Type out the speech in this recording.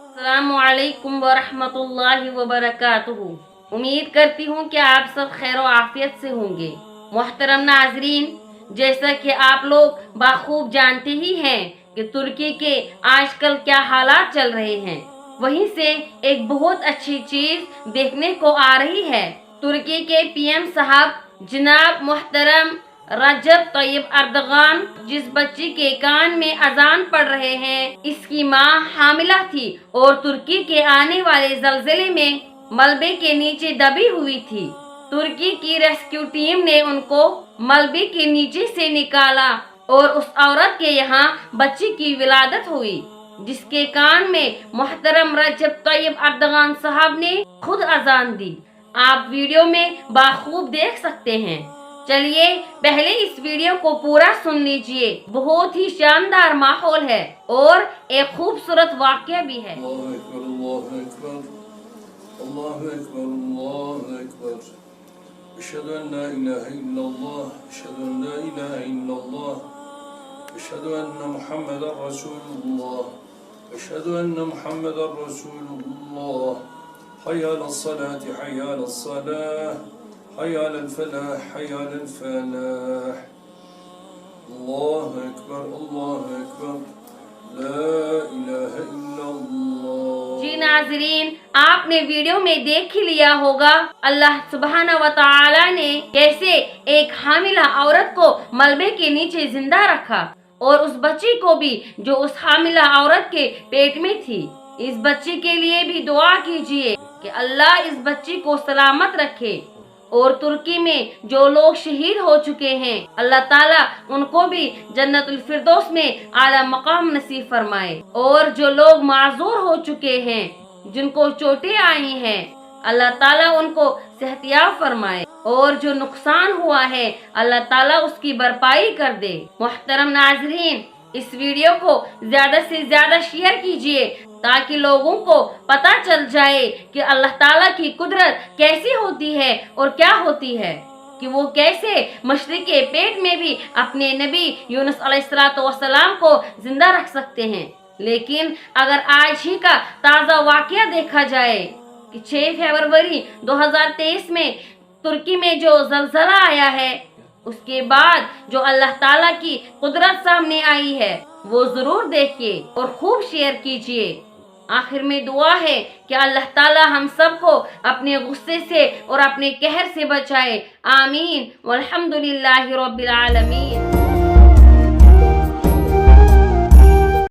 अस्सलामु अलैकुम वरहमतुल्लाहि वबरकातुहू। उम्मीद करती हूँ कि आप सब खैर आफियत से होंगे। मोहतरम नाजरीन, जैसा कि आप लोग बाखूब जानते ही हैं कि तुर्की के आजकल क्या हालात चल रहे हैं, वहीं से एक बहुत अच्छी चीज देखने को आ रही है। तुर्की के पीएम साहब जनाब मोहतरम रजब तैयब अर्दगान जिस बच्ची के कान में अजान पढ़ रहे हैं, इसकी मां हामिला थी और तुर्की के आने वाले जलजले में मलबे के नीचे दबी हुई थी। तुर्की की रेस्क्यू टीम ने उनको मलबे के नीचे से निकाला और उस औरत के यहाँ बच्ची की विलादत हुई, जिसके कान में मोहतरम रजब तैयब अर्दगान साहब ने खुद अजान दी। आप वीडियो में बाखूब देख सकते हैं। चलिए पहले इस वीडियो को पूरा सुन लीजिए। बहुत ही शानदार माहौल है और एक खूबसूरत वाक़या भी है। أشهد أن لا إله إلا الله أشهد أن لا إله إلا الله أشهد أن محمدا رسول الله أشهد أن محمدا رسول الله حي على الصلاة حي على الصلاة حي على الفلاح حي على الفلاح الله أكبر الله أكبر لا إله إلا الله। जी नाजरीन, आपने वीडियो में देख ही लिया होगा अल्लाह सुब्हाना व तआला ने कैसे एक हामिला औरत को मलबे के नीचे जिंदा रखा और उस बच्ची को भी जो उस हामिला औरत के पेट में थी। इस बच्ची के लिए भी दुआ कीजिए कि अल्लाह इस बच्ची को सलामत रखे और तुर्की में जो लोग शहीद हो चुके हैं, अल्लाह ताला उनको भी जन्नतुल फिरदौस में आला मकाम नसीब फरमाए। और जो लोग माजूर हो चुके हैं, जिनको चोटें आई हैं, अल्लाह ताला उनको सेहतियाब फरमाए और जो नुकसान हुआ है अल्लाह ताला उसकी भरपाई कर दे। मोहतरम नाजरीन, इस वीडियो को ज्यादा से ज्यादा शेयर कीजिए ताकि लोगों को पता चल जाए कि अल्लाह ताला की कुदरत कैसी होती है और क्या होती है, कि वो कैसे मशरिक के पेट में भी अपने नबी यूनुस अलैहिस्सलाम को जिंदा रख सकते हैं। लेकिन अगर आज ही का ताज़ा वाक़या देखा जाए कि 6 फरवरी 2023 में तुर्की में जो जलजला आया है, उसके बाद जो अल्लाह ताला की कुदरत सामने आई है, वो जरूर देखिए और खूब शेयर कीजिए। आखिर में दुआ है कि अल्लाह ताला हम सबको अपने गुस्से से और अपने कहर से बचाए। आमीन वल्हम्दुलिल्लाहि रब्बिल आलमीन।